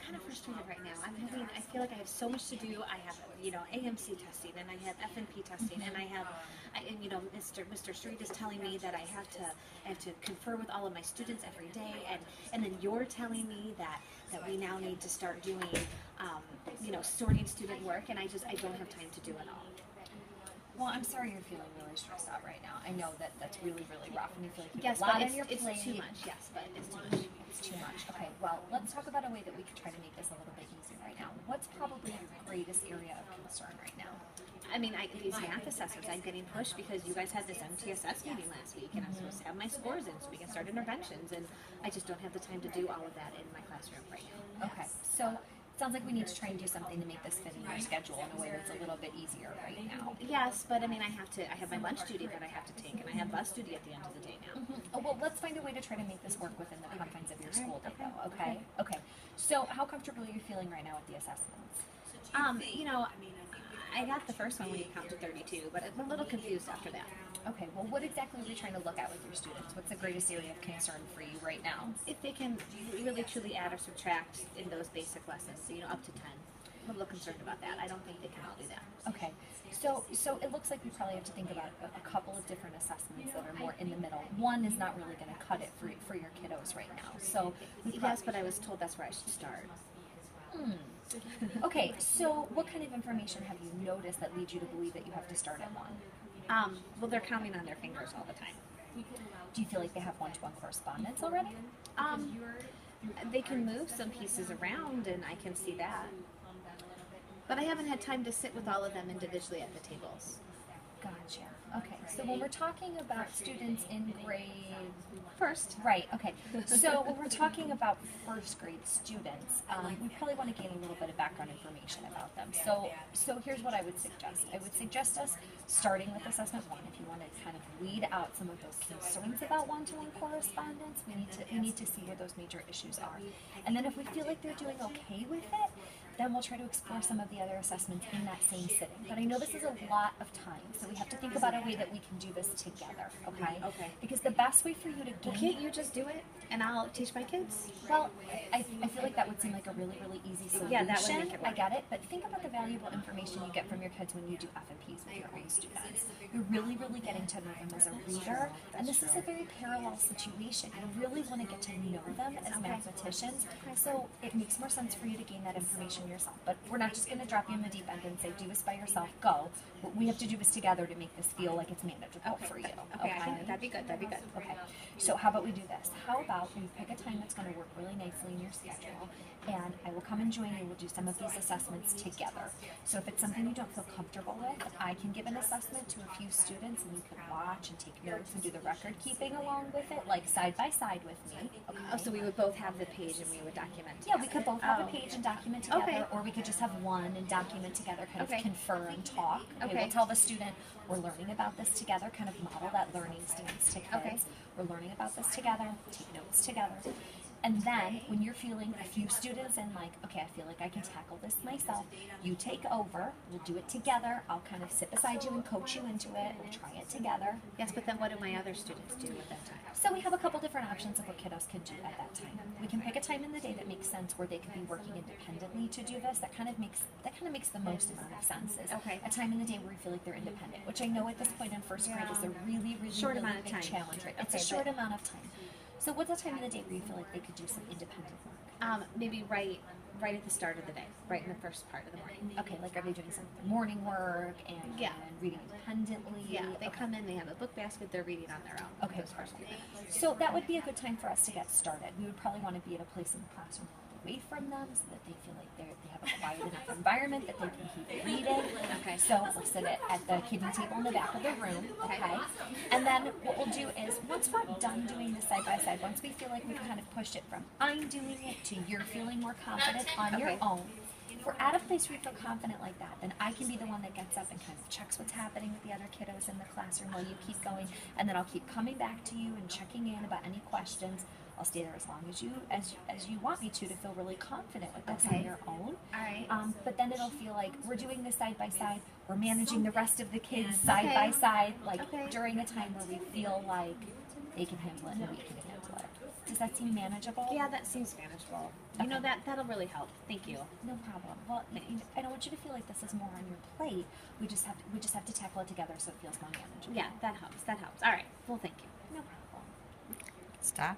kind of frustrated right now. I feel like I have so much to do. I have, AMC testing, and I have FNP testing, and Mr. Street is telling me that I have to confer with all of my students every day, and then you're telling me that we now need to start doing, sorting student work, and I don't have time to do it all. Well, I'm sorry you're feeling really stressed out right now. I know that that's really, really rough, and you feel like you Yes, have a lot but on your plate. it's too much. Yes, but it's too much. It's too much. Okay, well, let's talk about a way that we could try to make this a little bit easier right now. What's probably your greatest area of concern right now? I mean, these math assessments, I'm getting pushed because you guys had this MTSS meeting last week, and I'm supposed to have my scores in so we can start interventions, and I just don't have the time to do all of that in my classroom right now. Okay, so it sounds like we need to try and do something to make this fit in your schedule in a way that's a little bit easier right now. Yes, but I mean, I have my lunch duty that I have to take, and I have bus duty at the end of the day now. Oh, well, let's find a way to try to make this work within the confines of your school day, though, okay? Okay, so how comfortable are you feeling right now with the assessments? I got the first one when you count to 32, but I'm a little confused after that. Okay, well, what exactly are we trying to look at with your students? What's the greatest area of concern for you right now? If they can really truly add or subtract in those basic lessons, up to 10. I'm a little concerned about that. I don't think they can all do that. Okay, so it looks like we probably have to think about a couple of different assessments that are more in the middle. One is not really going to cut it for your kiddos right now. So yes, but I was told that's where I should start. Okay, so what kind of information have you noticed that leads you to believe that you have to start at one? Well, they're counting on their fingers all the time. Do you feel like they have one-to-one correspondence already? They can move some pieces around, and I can see that. But I haven't had time to sit with all of them individually at the tables. Gotcha. Okay, so when we're talking about students in grade First. Right, okay. So when we're talking about first grade students, we probably want to gain a little bit of background information about them. So here's what I would suggest. I would suggest us starting with assessment 1. If you want to kind of weed out some of those concerns about one-to-one correspondence, we need to see where those major issues are. And then if we feel like they're doing okay with it, then we'll try to explore some of the other assessments in that same sitting. But I know this is a lot of time, so we have to think about a way that we can do this together, okay? Okay. Because the best way for you to gain... Well, can't you just do it, and I'll teach my kids? Well, I feel like that would seem like a really, really easy solution. Yeah, that would make it work. I get it, but think about the valuable information you get from your kids when you do F&Ps with your own students. You're really, really getting to know them as a reader, and this is a very parallel situation. You really want to get to know them as mathematicians, so it makes more sense for you to gain that information yourself. But we're not just going to drop you in the deep end and say, do this by yourself, go. We have to do this together to make this feel like it's manageable for you. Okay, I think that'd be good. Okay, so how about we do this? How about we pick a time that's going to work really nicely in your schedule, and I will come and join you. We'll do some of these assessments together. So if it's something you don't feel comfortable with, I can give an assessment to a few students, and you can watch and take notes and do the record keeping along with it, like side by side with me. Okay. Oh, so we would both have the page and we would document Yeah, together. we could both have a page and document together, Okay. or we could just have one and document together, kind Okay. of confer and talk. Okay. We'll tell the student we're learning about this together, kind of model that learning stance to kids. Okay. We're learning about this together, take notes together. And then when you're feeling a few students and like, okay, I feel like I can tackle this myself, you take over, we'll do it together. I'll kind of sit beside you and coach you into it. We'll try it together. Yes, but then what do my other students do at that time? So we have a couple different options of what kiddos can do at that time. We can pick a time in the day that makes sense where they could be working independently to do this. That kind of makes the most amount of sense. Is Okay. a time in the day where we feel like they're independent, which I know at this point in first grade is a really, really, Short really amount of big time. challenge. Right? It's a Okay, short but- amount of time. So what's a time in the day where you feel like they could do some independent work? Maybe right at the start of the day, right in the first part of the morning. Okay, like are they doing some morning work and Yeah. reading independently? Yeah, they Okay. come in, they have a book basket, they're reading on their own. Okay, those first few minutes. So that would be a good time for us to get started. We would probably want to be at a place in the classroom away from them so that they feel like they have a quiet enough environment that they can keep reading. Okay. So we'll sit at the kiddie table in the back of the room, okay? And then what we'll do is, once we're done doing this side by side, once we feel like we've kind of pushed it from I'm doing it to you're feeling more confident on your Okay. own, if we're at a place where we feel confident like that, then I can be the one that gets up and kind of checks what's happening with the other kiddos in the classroom while you keep going, and then I'll keep coming back to you and checking in about any questions. I'll stay there as long as you want me to feel really confident with this on Okay. your own. All right. But then it'll feel like we're doing this side by side. We're managing the rest of the kids side by Okay. side, like Okay. during a time where we feel like they can handle it and we can handle it. Does that seem manageable? Yeah, that seems manageable. You know, that'll really help. Thank you. No problem. Well, I don't want you to feel like this is more on your plate. We just have to tackle it together so it feels more manageable. Yeah, that helps. That helps. All right. Well, thank you. No problem. Stop.